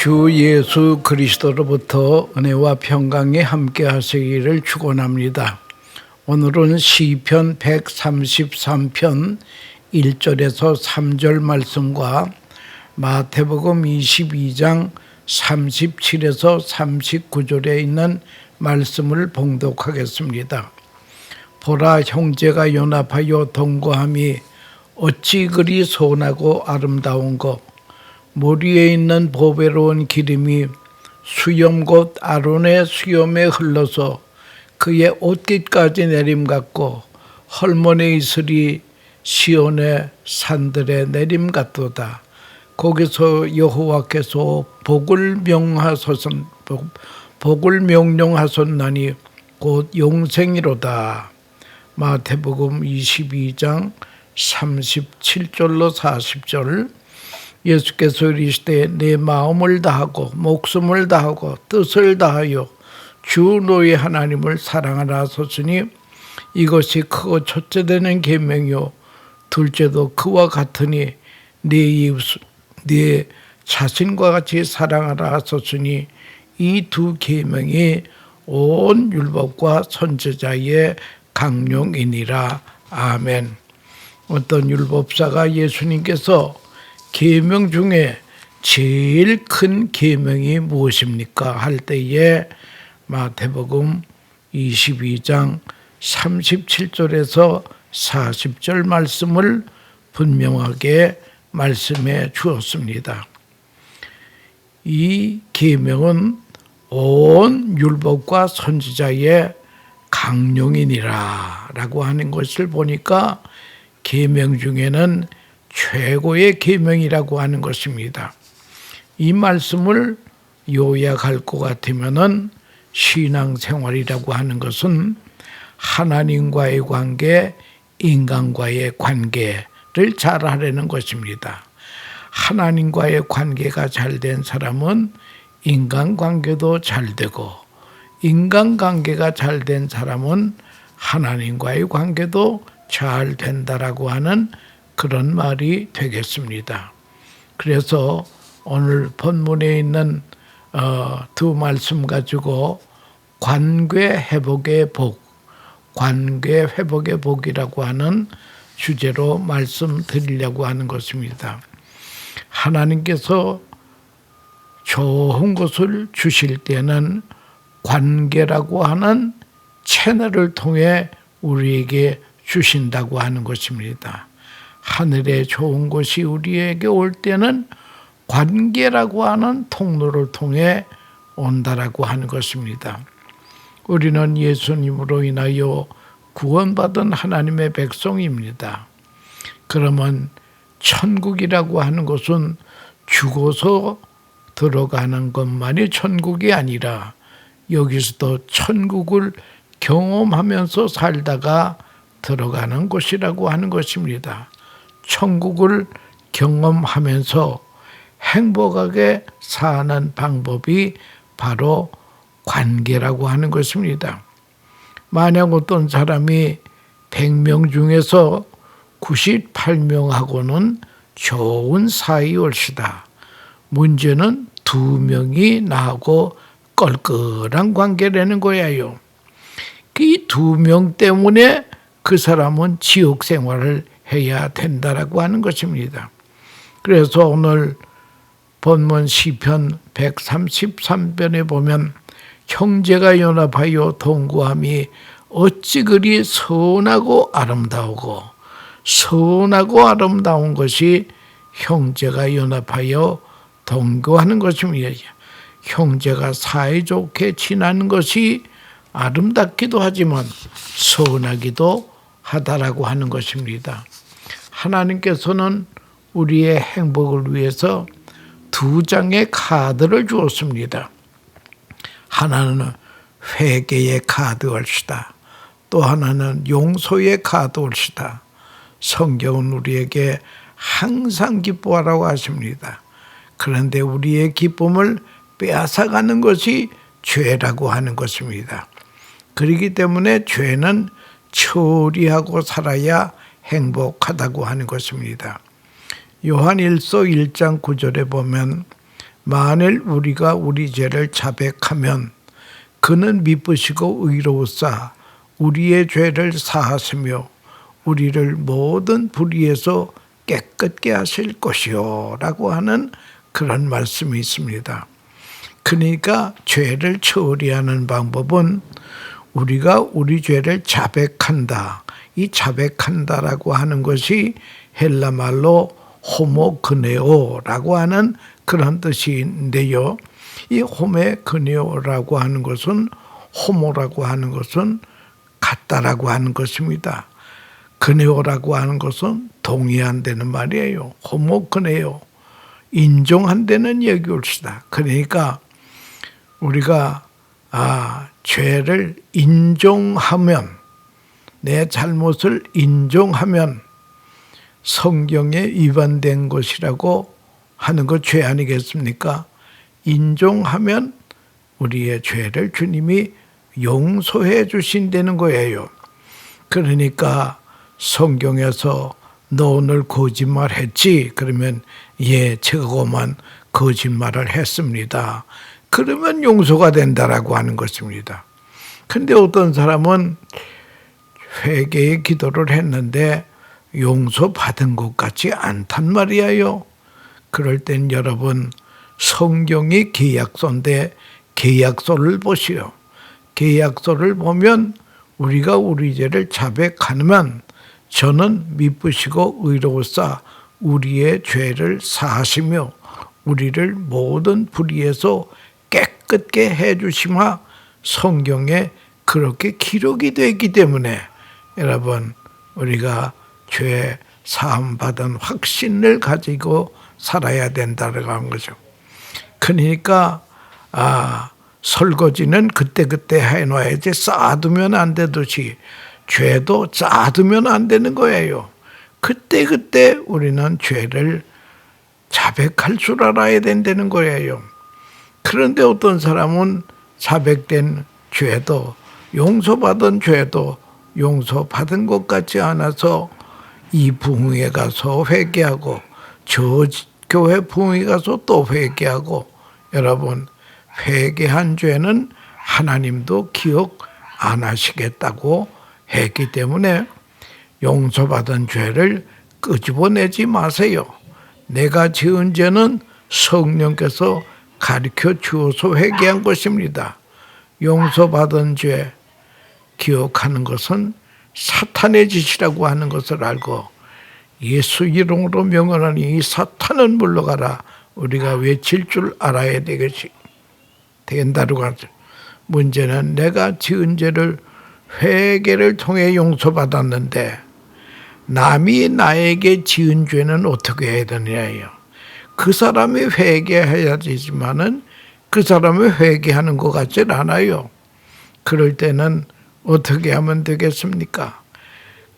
주 예수 그리스도로부터 은혜와 평강이 함께 하시기를 축원합니다. 오늘은 시편 133편 1절에서 3절 말씀과 마태복음 22장 37에서 39절에 있는 말씀을 봉독하겠습니다. 보라, 형제가 연합하여 동거함이 어찌 그리 선하고 아름다운고, 머리에 있는 보배로운 기름이 수염 곧 아론의 수염에 흘러서 그의 옷깃까지 내림같고, 헐몬의 이슬이 시온의 산들에 내림같도다. 거기서 여호와께서 복을 명령하셨나니 곧 영생이로다. 마태복음 22장 37절로 40절. 예수께서 이르시되 내 마음을 다하고 목숨을 다하고 뜻을 다하여 주 너의 하나님을 사랑하라 하셨으니 이것이 크고 첫째 되는 계명이요 둘째도 그와 같으니 네 자신과 같이 사랑하라 하셨으니 이 두 계명이 온 율법과 선지자의 강령이니라. 아멘. 어떤 율법사가 예수님께서 계명 중에 제일 큰 계명이 무엇입니까? 할 때에 마태복음 22장 37절에서 40절 말씀을 분명하게 말씀해 주었습니다. 이 계명은 온 율법과 선지자의 강령이니라 라고 하는 것을 보니까 계명 중에는 최고의 계명이라고 하는 것입니다. 이 말씀을 요약할 것 같으면은 신앙생활이라고 하는 것은 하나님과의 관계, 인간과의 관계를 잘 하려는 것입니다. 하나님과의 관계가 잘 된 사람은 인간관계도 잘 되고, 인간관계가 잘 된 사람은 하나님과의 관계도 잘 된다라고 하는 그런 말이 되겠습니다. 그래서 오늘 본문에 있는 두 말씀 가지고 관계 회복의 복이라고 하는 주제로 말씀드리려고 하는 것입니다. 하나님께서 좋은 것을 주실 때는 관계라고 하는 채널을 통해 우리에게 주신다고 하는 것입니다. 하늘에 좋은 것이 우리에게 올 때는 관계라고 하는 통로를 통해 온다라고 하는 것입니다. 우리는 예수님으로 인하여 구원받은 하나님의 백성입니다. 그러면 천국이라고 하는 것은 죽어서 들어가는 것만이 천국이 아니라 여기서도 천국을 경험하면서 살다가 들어가는 곳이라고 하는 것입니다. 천국을 경험하면서 행복하게 사는 방법이 바로 관계라고 하는 것입니다. 만약 어떤 사람이 100명 중에서 98명하고는 좋은 사이올시다. 문제는 2명이 나하고 껄끄란 관계라는 거예요. 이 2명 때문에 그 사람은 지옥 생활을 해야 된다라고 하는 것입니다. 그래서 오늘 본문 시편 133편에 보면 형제가 연합하여 동거함이 어찌 그리 선하고 아름다운 것이 형제가 연합하여 동거하는 것입니다. 형제가 사이좋게 지내는 것이 아름답기도 하지만 선하기도 하다라고 하는 것입니다. 하나님께서는 우리의 행복을 위해서 2장의 카드를 주었습니다. 하나는 회개의 카드올시다. 또 하나는 용서의 카드올시다. 성경은 우리에게 항상 기뻐하라고 하십니다. 그런데 우리의 기쁨을 빼앗아가는 것이 죄라고 하는 것입니다. 그렇기 때문에 죄는 처리하고 살아야 행복하다고 하는 것입니다. 요한 1서 1장 9절에 보면 만일 우리가 우리 죄를 자백하면 그는 미쁘시고 의로우사 우리의 죄를 사하시며 우리를 모든 불의에서 깨끗게 하실 것이요 라고 하는 그런 말씀이 있습니다. 그러니까 죄를 처리하는 방법은 우리가 우리 죄를 자백한다. 이 자백한다라고 하는 것이 헬라 말로 호모그네오라고 하는 그런 뜻인데요. 이 호메그네오라고 하는 것은 호모라고 하는 것은 같다라고 하는 것입니다. 그네오라고 하는 것은 동의한다는 말이에요. 호모그네오. 인정한다는 얘기일시다. 그러니까 우리가 죄를 인정하면 내 잘못을 인정하면 성경에 위반된 것이라고 하는 것 죄 아니겠습니까? 인정하면 우리의 죄를 주님이 용서해 주신다는 거예요. 그러니까 성경에서 너 오늘 거짓말했지? 그러면 예, 저거만 거짓말을 했습니다. 그러면 용서가 된다라고 하는 것입니다. 근데 어떤 사람은 회개의 기도를 했는데 용서받은 것 같지 않단 말이에요. 그럴 땐 여러분 성경이 계약서인데 계약서를 보시오. 계약서를 보면 우리가 우리 죄를 자백하면 저는 미쁘시고 의로우사 우리의 죄를 사하시며 우리를 모든 불의에서 깨끗게 해주시마 성경에 그렇게 기록이 되기 때문에 여러분 우리가 죄 사함 받은 확신을 가지고 살아야 된다고 하는 거죠. 그러니까 설거지는 그때그때 해놔야지 쌓아두면 안 되듯이 죄도 쌓아두면 안 되는 거예요. 그때그때 우리는 죄를 자백할 줄 알아야 된다는 거예요. 그런데 어떤 사람은 자백된 죄도 용서받은 죄도 용서받은 것 같지 않아서 이 부흥회 가서 회개하고 저 교회 부흥회 가서 또 회개하고 여러분 회개한 죄는 하나님도 기억 안 하시겠다고 했기 때문에 용서받은 죄를 끄집어내지 마세요. 내가 지은 죄는 성령께서 가르쳐 주어서 회개한 것입니다. 용서받은 죄 기억하는 것은 사탄의 짓이라고 하는 것을 알고 예수 이름으로 명하노니 이 사탄은 물러가라 우리가 외칠 줄 알아야 된다고 하죠. 문제는 내가 지은 죄를 회개를 통해 용서받았는데 남이 나에게 지은 죄는 어떻게 해야 되느냐예요. 그 사람이 회개해야 되지만은 그 사람이 회개하는 것 같진 않아요. 그럴 때는 어떻게 하면 되겠습니까?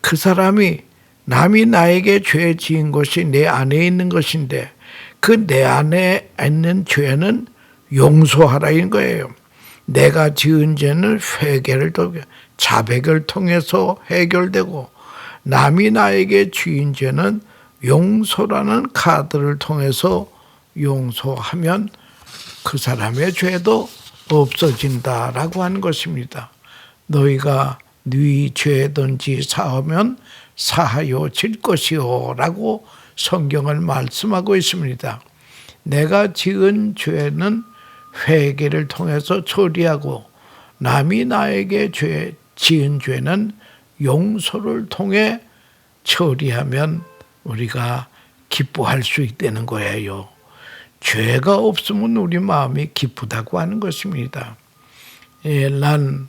그 사람이 남이 나에게 죄 지은 것이 내 안에 있는 것인데 그 내 안에 있는 죄는 용서하라는 거예요. 내가 지은 죄는 회개를 통해 자백을 통해서 해결되고 남이 나에게 지은 죄는 용서라는 카드를 통해서 용서하면 그 사람의 죄도 없어진다라고 하는 것입니다. 너희가 네 죄든지 사하면 사하여 질 것이요 라고 성경을 말씀하고 있습니다. 내가 지은 죄는 회개를 통해서 처리하고 남이 나에게 지은 죄는 용서를 통해 처리하면 우리가 기뻐할 수 있다는 거예요. 죄가 없으면 우리 마음이 기쁘다고 하는 것입니다. 난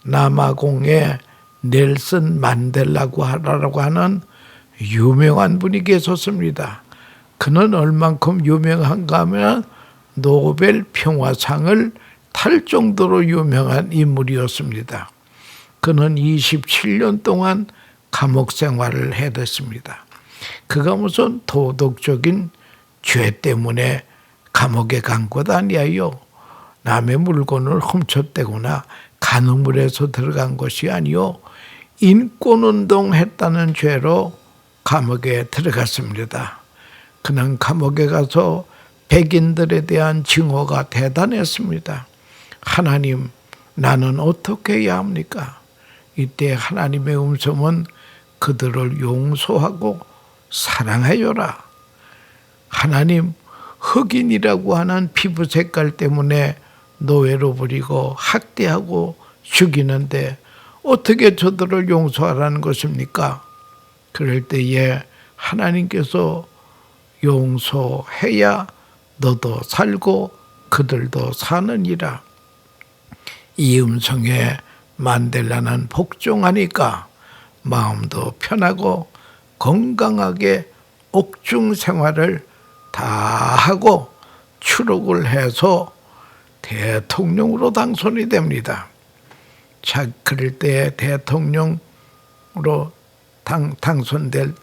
남아공의 넬슨 만델라고 하는 유명한 분이 계셨습니다. 그는 얼만큼 유명한가 하면 노벨 평화상을 탈 정도로 유명한 인물이었습니다. 그는 27년 동안 감옥 생활을 해댔습니다. 그가 무슨 도덕적인 죄 때문에 감옥에 간 것 아니에요. 남의 물건을 훔쳤다거나 간음물에서 들어간 것이 아니요. 인권운동했다는 죄로 감옥에 들어갔습니다. 그는 감옥에 가서 백인들에 대한 증오가 대단했습니다. 하나님, 나는 어떻게 해야 합니까? 이때 하나님의 음성은 그들을 용서하고 사랑하여라. 하나님, 흑인이라고 하는 피부 색깔 때문에 노예로 부리고 학대하고 죽이는데 어떻게 저들을 용서하라는 것입니까? 그럴 때에 하나님께서 용서해야 너도 살고 그들도 사느니라. 이 음성에 만델라는 복종하니까 마음도 편하고 건강하게 옥중 생활을 다 하고 추록을 해서 대통령으로 당선이 됩니다. 자, 그럴 때 대통령으로 당선돼서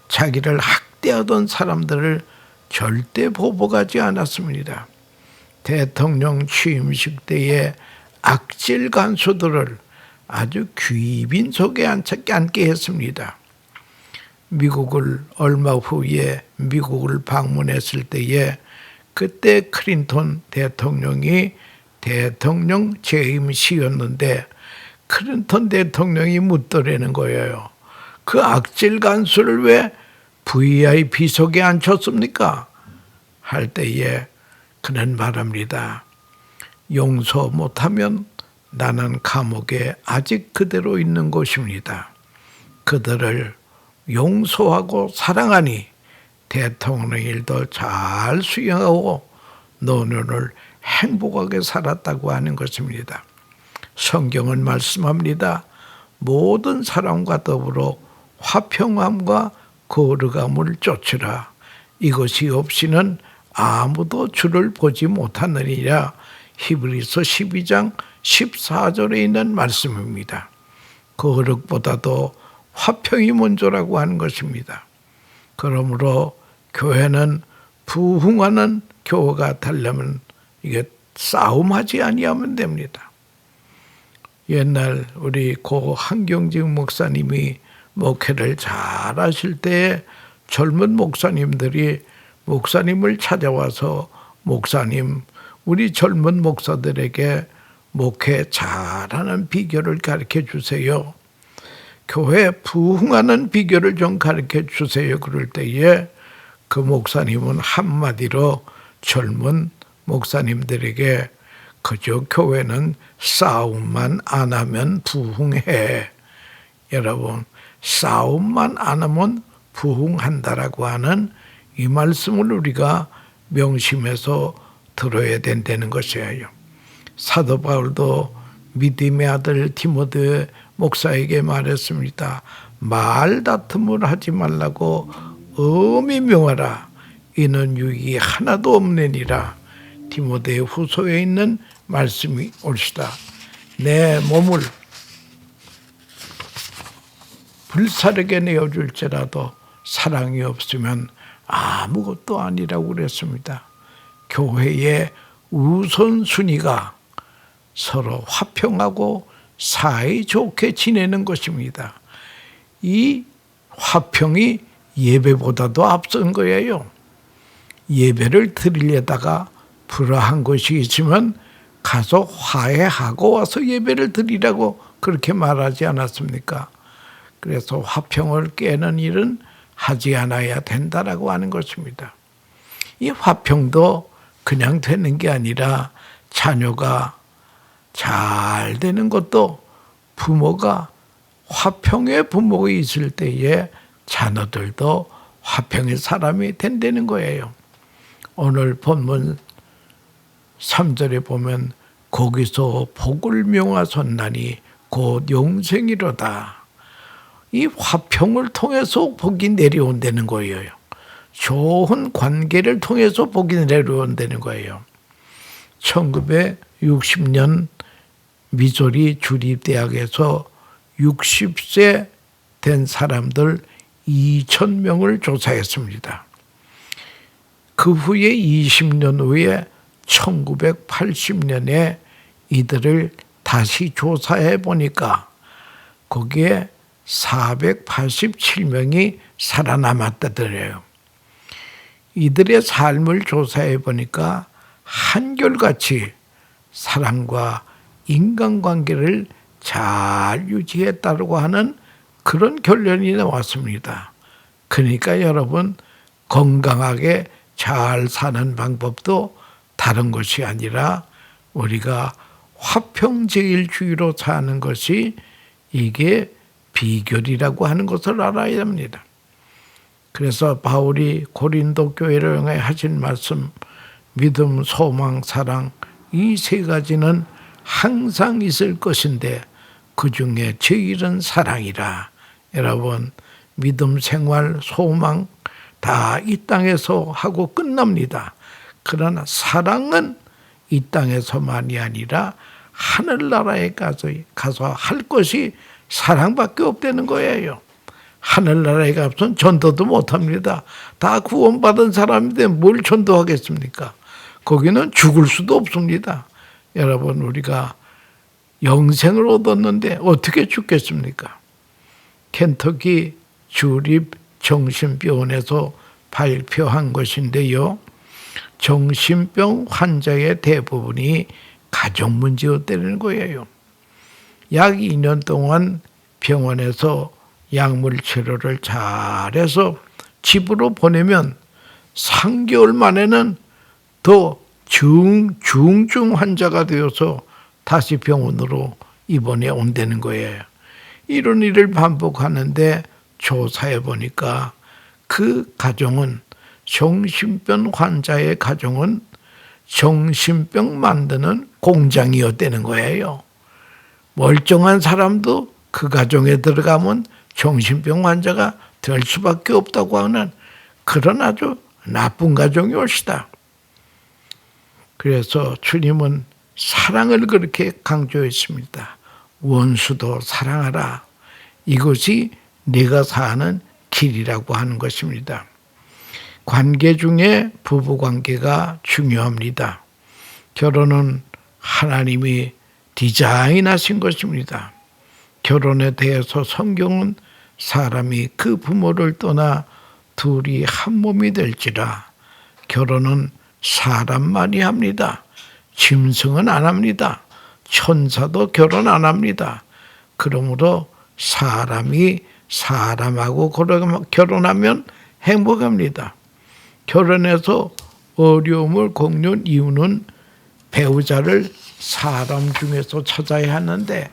자기를 학대하던 사람들을 절대 보복하지 않았습니다. 대통령 취임식 때에 악질 간수들을 아주 귀빈 속에 앉게 했습니다. 미국을 얼마 후에 미국을 방문했을 때에 그때 클린턴 대통령이 대통령 재임 시였는데 클린턴 대통령이 묻더라는 거예요. 그 악질 간수를 왜 VIP 속에 앉혔습니까? 할 때에 그는 말합니다. 용서 못하면 나는 감옥에 아직 그대로 있는 것입니다. 그들을 용서하고 사랑하니 대통령 일도 잘 수행하고 노년을 행복하게 살았다고 하는 것입니다. 성경은 말씀합니다. 모든 사람과 더불어 화평함과 거룩함을 쫓으라. 이것이 없이는 아무도 주를 보지 못하느니라. 히브리서 12장 14절에 있는 말씀입니다. 거룩보다도 화평이 먼저라고 하는 것입니다. 그러므로 교회는 부흥하는 교회가 되려면 이게 싸움하지 아니하면 됩니다. 옛날 우리 고 한경직 목사님이 목회를 잘 하실 때에 젊은 목사님들이 목사님을 찾아와서 목사님, 우리 젊은 목사들에게 목회 잘하는 비결을 가르쳐 주세요. 교회 부흥하는 비결을 좀 가르쳐 주세요. 그럴 때에 그 목사님은 한마디로 젊은 목사님들에게 그저 교회는 싸움만 안 하면 부흥해. 여러분, 싸움만 안 하면 부흥한다라고 하는 이 말씀을 우리가 명심해서 들어야 된다는 것이에요. 사도 바울도 믿음의 아들 디모데 목사에게 말했습니다. 말다툼을 하지 말라고 엄히 명하라. 이는 유익이 하나도 없느니라. 디모데 후서에 있는 말씀이 옳시다. 내 몸을 불사르게 내어줄지라도 사랑이 없으면 아무것도 아니라고 그랬습니다. 교회의 우선순위가 서로 화평하고 사이좋게 지내는 것입니다. 이 화평이 예배보다도 앞선 거예요. 예배를 드리려다가 불화한 것이 있으면 가서 화해하고 와서 예배를 드리라고 그렇게 말하지 않았습니까? 그래서 화평을 깨는 일은 하지 않아야 된다라고 하는 것입니다. 이 화평도 그냥 되는 게 아니라 자녀가 잘 되는 것도 부모가 화평의 부모가 있을 때에 자녀들도 화평의 사람이 된다는 거예요. 오늘 본문 3절에 보면 거기서 복을 명하셨나니 곧 영생이로다. 이 화평을 통해서 복이 내려온다는 거예요. 좋은 관계를 통해서 복이 내려온다는 거예요. 1960년 미소리 주립대학에서 60세 된 사람들 2,000명을 조사했습니다. 그 후에 20년 후에 1980년에 이들을 다시 조사해 보니까 거기에 487명이 살아남았다더래요. 이들의 삶을 조사해 보니까 한결같이 사랑과 인간관계를 잘 유지했다고 하는 그런 결론이 나왔습니다. 그러니까 여러분, 건강하게 잘 사는 방법도 다른 것이 아니라 우리가 화평제일주의로 사는 것이 이게 비결이라고 하는 것을 알아야 합니다. 그래서 바울이 고린도 교회를 향해 하신 말씀, 믿음, 소망, 사랑, 이 세 가지는 항상 있을 것인데 그 중에 제일은 사랑이라. 여러분, 믿음, 생활, 소망 다 이 땅에서 하고 끝납니다. 그러나 사랑은 이 땅에서만이 아니라 하늘나라에 가서 할 것이 사랑밖에 없다는 거예요. 하늘나라에 가서는 전도도 못합니다. 다 구원받은 사람인데 뭘 전도하겠습니까? 거기는 죽을 수도 없습니다. 여러분, 우리가 영생을 얻었는데 어떻게 죽겠습니까? 켄터키 주립 정신병원에서 발표한 것인데요. 정신병 환자의 대부분이 가족 문제였다는 거예요. 약 2년 동안 병원에서 약물 치료를 잘해서 집으로 보내면 3개월 만에는 더 중증 환자가 되어서 다시 병원으로 입원해 온다는 거예요. 이런 일을 반복하는데 조사해 보니까 그 가정은, 정신병 환자의 가정은 정신병 만드는 공장이었다는 거예요. 멀쩡한 사람도 그 가정에 들어가면 정신병 환자가 될 수밖에 없다고 하는 그런 아주 나쁜 가정이 올시다. 그래서 주님은 사랑을 그렇게 강조했습니다. 원수도 사랑하라. 이것이 내가 사는 길이라고 하는 것입니다. 관계 중에 부부관계가 중요합니다. 결혼은 하나님이 디자인하신 것입니다. 결혼에 대해서 성경은 사람이 그 부모를 떠나 둘이 한 몸이 될지라, 결혼은 사람만이 합니다. 짐승은 안 합니다. 천사도 결혼 안 합니다. 그러므로 사람이 사람하고 결혼하면 행복합니다. 결혼해서 어려움을 겪는 이유는 배우자를 사람 중에서 찾아야 하는데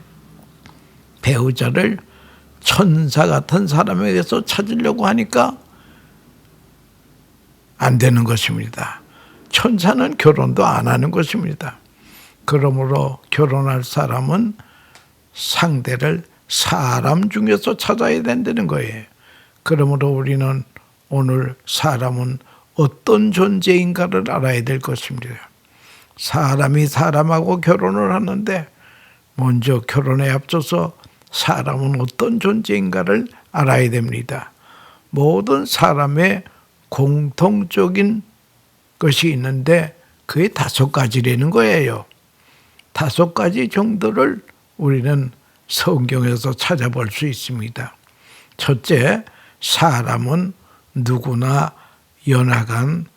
배우자를 천사 같은 사람에게서 찾으려고 하니까 안 되는 것입니다. 천사는 결혼도 안 하는 것입니다. 그러므로 결혼할 사람은 상대를 사람 중에서 찾아야 된다는 거예요. 그러므로 우리는 오늘 사람은 어떤 존재인가를 알아야 될 것입니다. 사람이 사람하고 결혼을 하는데 먼저 결혼에 앞서서 사람은 어떤 존재인가를 알아야 됩니다. 모든 사람의 공통적인 것이 있는데 그게 5가지라는 거예요. 5가지 정도를 우리는 성경에서 찾아볼 수 있습니다. 첫째, 사람은 누구나 연약한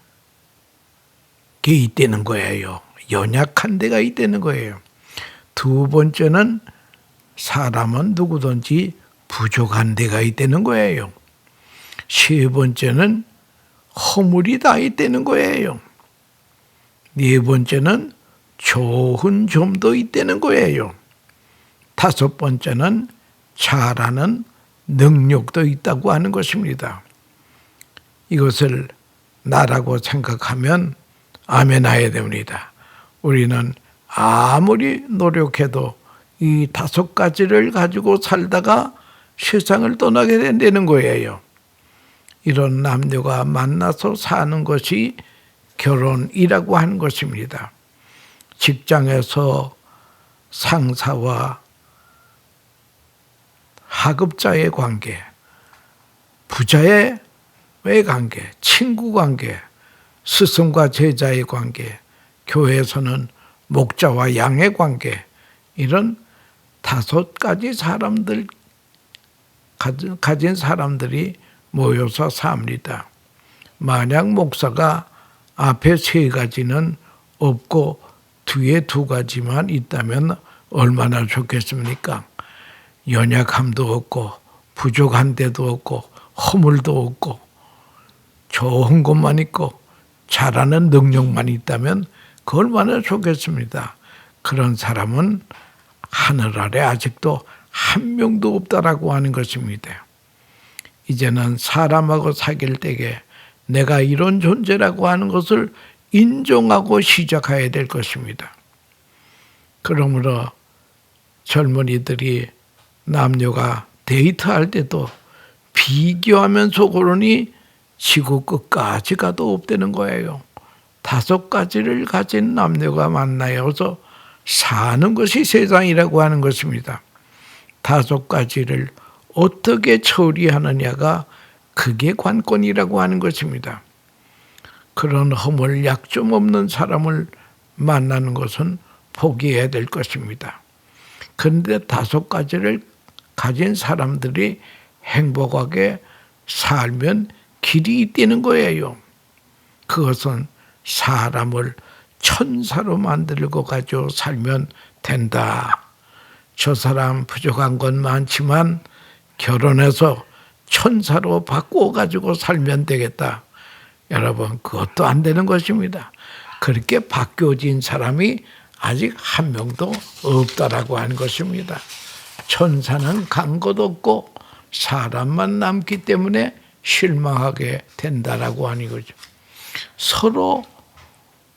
게 있다는 거예요. 연약한 데가 있다는 거예요. 두 번째는 사람은 누구든지 부족한 데가 있다는 거예요. 세 번째는 허물이 다 있다는 거예요. 네 번째는 좋은 점도 있다는 거예요. 5번째는 잘하는 능력도 있다고 하는 것입니다. 이것을 나라고 생각하면 아멘 해야 됩니다. 우리는 아무리 노력해도 이 5가지를 가지고 살다가 세상을 떠나게 된다는 거예요. 이런 남녀가 만나서 사는 것이 결혼이라고 하는 것입니다. 직장에서 상사와 하급자의 관계, 부자의 관계, 친구 관계, 스승과 제자의 관계, 교회에서는 목자와 양의 관계, 이런 5가지 사람들 가진 사람들이 모여서 삽니다. 만약 목사가 앞에 3가지는 없고 뒤에 2가지만 있다면 얼마나 좋겠습니까? 연약함도 없고 부족한 데도 없고 허물도 없고 좋은 것만 있고 잘하는 능력만 있다면 그 얼마나 좋겠습니다. 그런 사람은 하늘 아래 아직도 한 명도 없다라고 하는 것입니다. 이제는 사람하고 사귈 때에 내가 이런 존재라고 하는 것을 인정하고 시작해야 될 것입니다. 그러므로 젊은이들이 남녀가 데이트할 때도 비교하면서 그러니 지구 끝까지 가도 없다는 거예요. 5가지를 가진 남녀가 만나서 사는 것이 세상이라고 하는 것입니다. 5가지를 어떻게 처리하느냐가 그게 관건이라고 하는 것입니다. 그런 허물 약점 없는 사람을 만나는 것은 포기해야 될 것입니다. 그런데 5가지를 가진 사람들이 행복하게 살면 길이 있다는 거예요. 그것은 사람을 천사로 만들고 가지고 살면 된다. 저 사람 부족한 건 많지만 결혼해서 천사로 바꾸어 가지고 살면 되겠다. 여러분, 그것도 안 되는 것입니다. 그렇게 바뀌어진 사람이 아직 한 명도 없다라고 하는 것입니다. 천사는 간 것 없고 사람만 남기 때문에 실망하게 된다라고 하는 거죠. 서로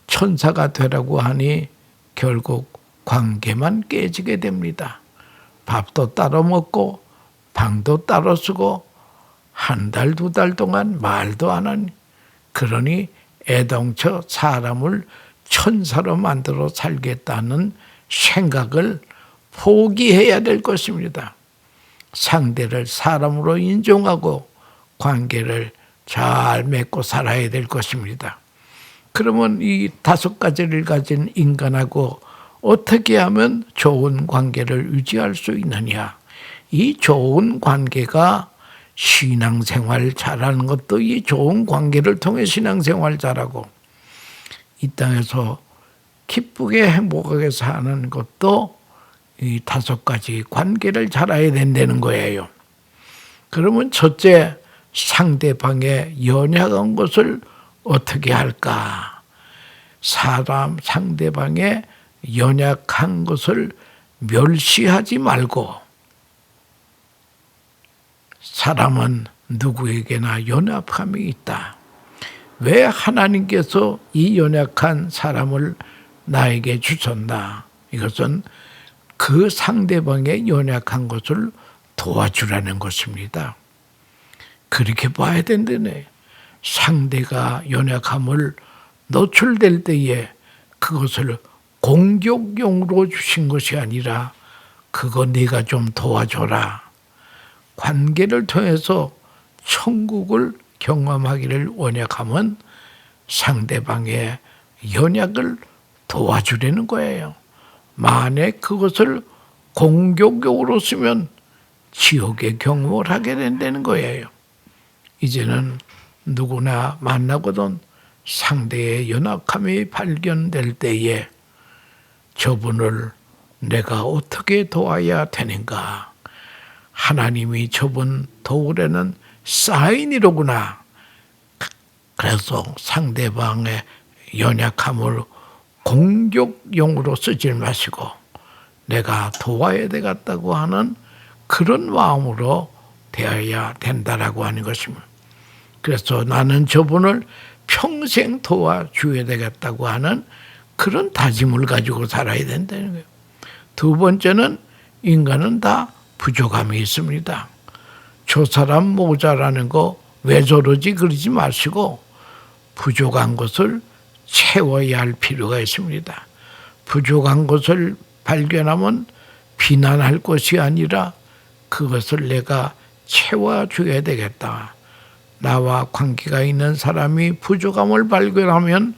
천사가 되라고 하니 결국 관계만 깨지게 됩니다. 밥도 따로 먹고 방도 따로 쓰고 1달, 2달 동안 말도 안 하니 그러니 애동쳐 사람을 천사로 만들어 살겠다는 생각을 포기해야 될 것입니다. 상대를 사람으로 인정하고 관계를 잘 맺고 살아야 될 것입니다. 그러면 이 5가지를 가진 인간하고 어떻게 하면 좋은 관계를 유지할 수 있느냐? 이 좋은 관계가 신앙생활 잘하는 것도 이 좋은 관계를 통해 신앙생활 잘하고 이 땅에서 기쁘게 행복하게 사는 것도 이 5가지 관계를 잘해야 된다는 거예요. 그러면 첫째, 상대방의 연약한 것을 어떻게 할까? 상대방의 연약한 것을 멸시하지 말고, 사람은 누구에게나 연약함이 있다. 왜 하나님께서 이 연약한 사람을 나에게 주셨나? 이것은 그 상대방의 연약한 것을 도와주라는 것입니다. 그렇게 봐야 된다네. 상대가 연약함을 노출될 때에 그것을 공격용으로 주신 것이 아니라 그거 네가 좀 도와줘라. 관계를 통해서 천국을 경험하기를 원약하면 상대방의 연약을 도와주려는 거예요. 만약 그것을 공격용으로 쓰면 지옥의 경험을 하게 된다는 거예요. 이제는 누구나 만나거든 상대의 연약함이 발견될 때에 저분을 내가 어떻게 도와야 되는가? 하나님이 저분 도우려는 사인이로구나. 그래서 상대방의 연약함을 공격용으로 쓰지 마시고 내가 도와야 되겠다고 하는 그런 마음으로 대해야 된다라고 하는 것입니다. 그래서 나는 저분을 평생 도와줘야 되겠다고 하는 그런 다짐을 가지고 살아야 된다는 거예요. 2번째는 인간은 다 부족함이 있습니다. 저 사람 모자라는 거 왜 저러지 그러지 마시고 부족한 것을 채워야 할 필요가 있습니다. 부족한 것을 발견하면 비난할 것이 아니라 그것을 내가 채워줘야 되겠다. 나와 관계가 있는 사람이 부족함을 발견하면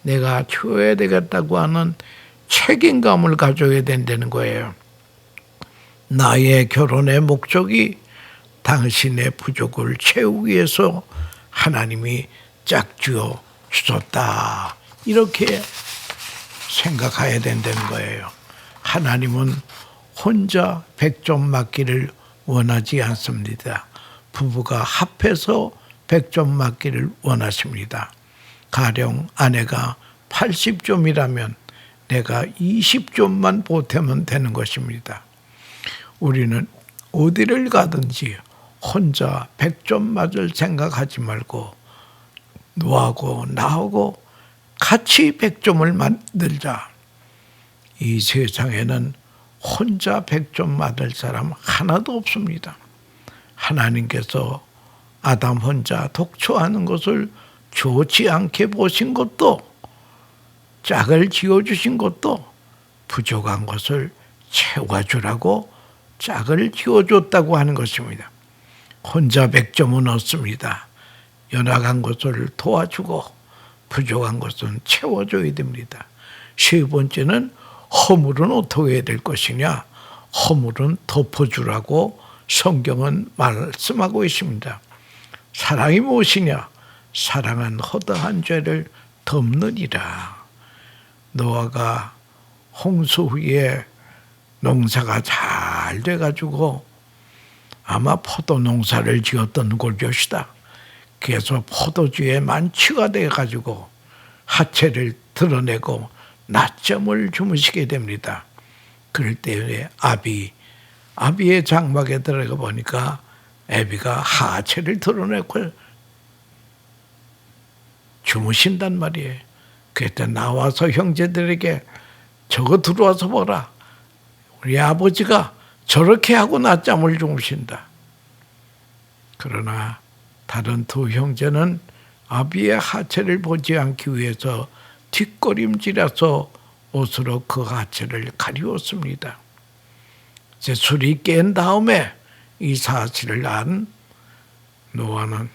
내가 채워야 되겠다고 하는 책임감을 가져야 된다는 거예요. 나의 결혼의 목적이 당신의 부족을 채우기 위해서 하나님이 짝지어 주셨다. 이렇게 생각해야 된다는 거예요. 하나님은 혼자 100점 맞기를 원하지 않습니다. 부부가 합해서 100점 맞기를 원하십니다. 가령 아내가 80점이라면 내가 20점만 보태면 되는 것입니다. 우리는 어디를 가든지 혼자 100점 맞을 생각하지 말고 너하고 나하고 같이 100점을 만들자. 이 세상에는 혼자 100점 맞을 사람 하나도 없습니다. 하나님께서 아담 혼자 독초하는 것을 좋지 않게 보신 것도, 짝을 지어주신 것도 부족한 것을 채워주라고 짝을 지어줬다고 하는 것입니다. 혼자 100점은 없습니다. 연약한 것을 도와주고 부족한 것은 채워줘야 됩니다. 세 번째는 허물은 어떻게 해야 될 것이냐. 허물은 덮어주라고 성경은 말씀하고 있습니다. 사랑이 무엇이냐. 사랑은 허다한 죄를 덮느니라. 노아가 홍수 후에 농사가 잘 돼가지고 아마 포도 농사를 지었던 것이다. 그래서 포도주에 만취가 돼가지고 하체를 드러내고 낮잠을 주무시게 됩니다. 그럴 때 아비의 장막에 들어가 보니까 아비가 하체를 드러내고 주무신단 말이에요. 그때 나와서 형제들에게 저거 들어와서 보라. 우리 아버지가 저렇게 하고 낮잠을 주무신다. 그러나 다른 두 형제는 아비의 하체를 보지 않기 위해서 뒷걸음질해서 옷으로 그 하체를 가리웠습니다. 이제 술이 깬 다음에 이 사실을 안 노아는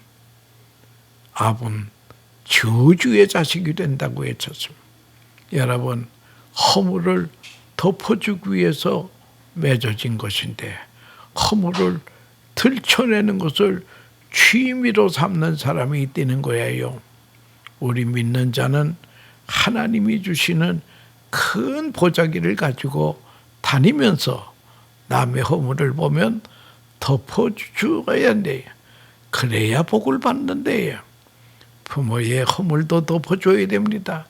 아분 저주의 자식이 된다고 외쳤습니다. 여러분, 허물을 덮어주기 위해서 맺어진 것인데 허물을 들춰내는 것을 취미로 삼는 사람이 있다는 거예요. 우리 믿는 자는 하나님이 주시는 큰 보자기를 가지고 다니면서 남의 허물을 보면 덮어줘야 돼요. 그래야 복을 받는데요. 부모의 허물도 덮어줘야 됩니다.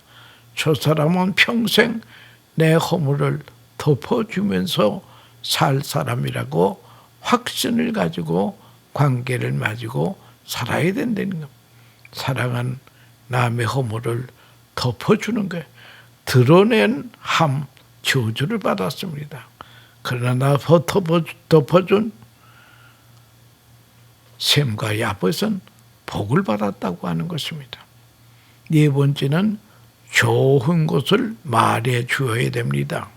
저 사람은 평생 내 허물을 덮어주면서 살 사람이라고 확신을 가지고 관계를 맺고 살아야 된다는 겁니다. 사랑은 남의 허물을 덮어주는 거예요. 드러낸 저주를 받았습니다. 그러나 덮어준 셈과 야벳은 복을 받았다고 하는 것입니다. 네 번째는 좋은 것을 말해 주어야 됩니다.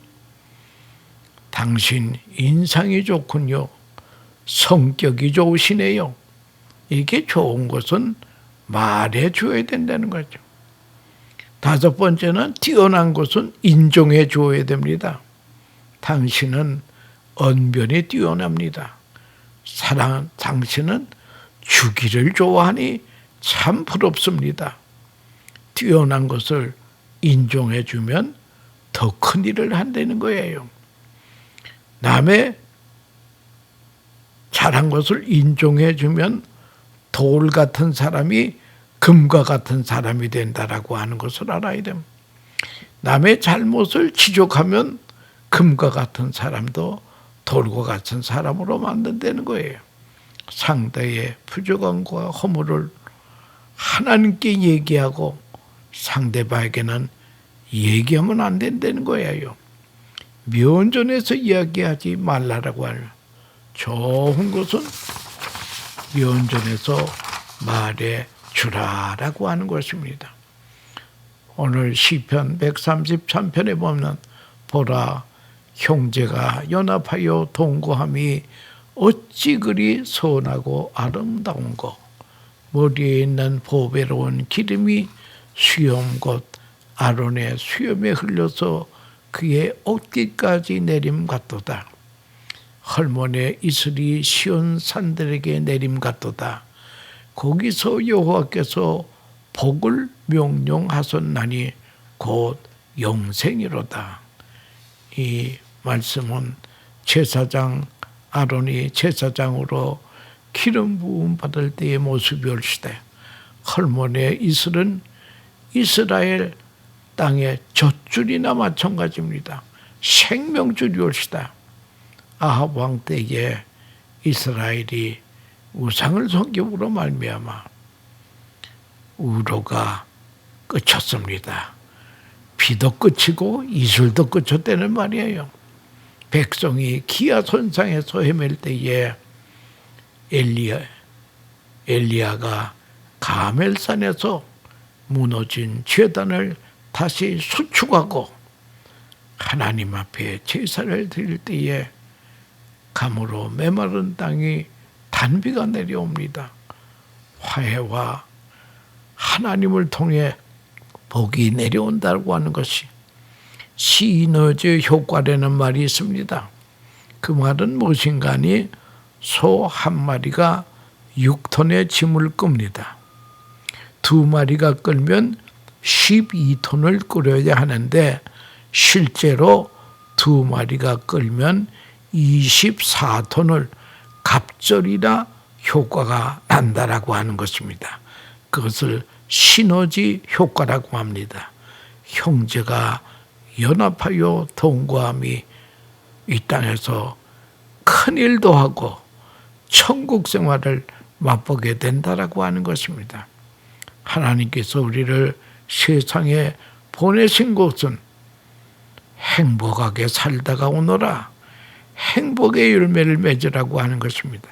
당신 인상이 좋군요. 성격이 좋으시네요. 이게 좋은 것은 말해 줘야 된다는 거죠. 다섯 번째는 뛰어난 것은 인정해 줘야 됩니다. 당신은 언변이 뛰어납니다. 당신은 주기를 좋아하니 참 부럽습니다. 뛰어난 것을 인정해 주면 더 큰 일을 한다는 거예요. 남의 잘한 것을 인정해 주면 돌 같은 사람이 금과 같은 사람이 된다라고 하는 것을 알아야 됩니다. 남의 잘못을 지적하면 금과 같은 사람도 돌과 같은 사람으로 만든다는 거예요. 상대의 부족함과 허물을 하나님께 얘기하고 상대방에게는 얘기하면 안 된다는 거예요. 면전에서 이야기하지 말라라고 하는 좋은 것은 면전에서 말해 주라라고 하는 것입니다. 오늘 시편 133편에 보면 보라 형제가 연합하여 동거함이 어찌 그리 선하고 아름다운고 머리에 있는 보배로운 기름이 수염 곧 아론의 수염에 흘려서 그의 어깨까지 내림 같도다. 헐몬의 이슬이 시온 산들에게 내림 같도다. 거기서 여호와께서 복을 명령하셨나니 곧 영생이로다. 이 말씀은 제사장 아론이 제사장으로 기름 부음 받을 때의 모습이 올시되 헐몬의 이슬은 이스라엘 땅의 젖줄이나 마찬가지입니다. 생명줄이 올시다. 아합 왕 때에 이스라엘이 우상을 섬김으로 말미암아 우로가 그쳤습니다. 비도 그치고 이슬도 그쳤다는 말이에요. 백성이 기아손상에서 헤맬 때에 엘리야가 가멜산에서 무너진 제단을 다시 수축하고 하나님 앞에 제사를 드릴 때에 감으로 메마른 땅이 단비가 내려옵니다. 화해와 하나님을 통해 복이 내려온다고 하는 것이 시너지 효과라는 말이 있습니다. 그 말은 무엇인가 하니 소 한 마리가 6톤의 짐을 끕니다. 2마리가 끌면 12톤을 끌어야 하는데 실제로 2마리가 끌면 24톤을 갑절이나 효과가 난다라고 하는 것입니다. 그것을 시너지 효과라고 합니다. 형제가 연합하여 동거함이 이 땅에서 큰일도 하고 천국 생활을 맛보게 된다라고 하는 것입니다. 하나님께서 우리를 세상에 보내신 곳은 행복하게 살다가 오너라 행복의 열매를 맺으라고 하는 것입니다.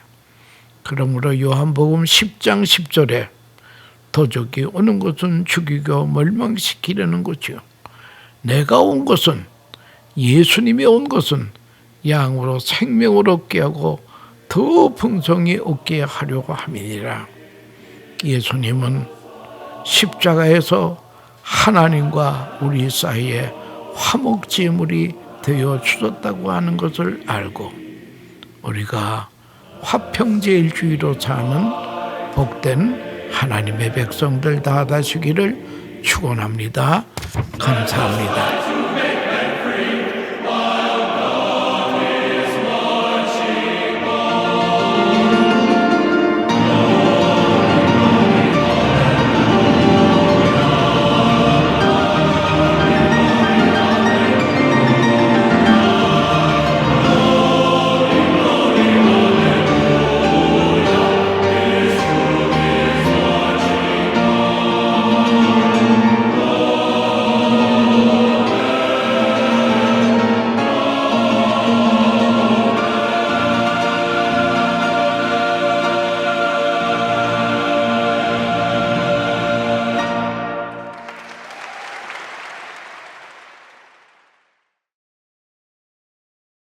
그러므로 요한복음 10장 10절에 도적이 오는 것은 죽이고 멸망시키려는 것이요 내가 온 것은 예수님이 온 것은 양으로 생명을 얻게 하고 더 풍성히 얻게 하려고 함이니라. 예수님은 십자가에서 하나님과 우리 사이에 화목제물이 되어 주셨다고 하는 것을 알고 우리가 화평제일주의로 사는 복된 하나님의 백성들 다 되시기를 축원합니다. 감사합니다.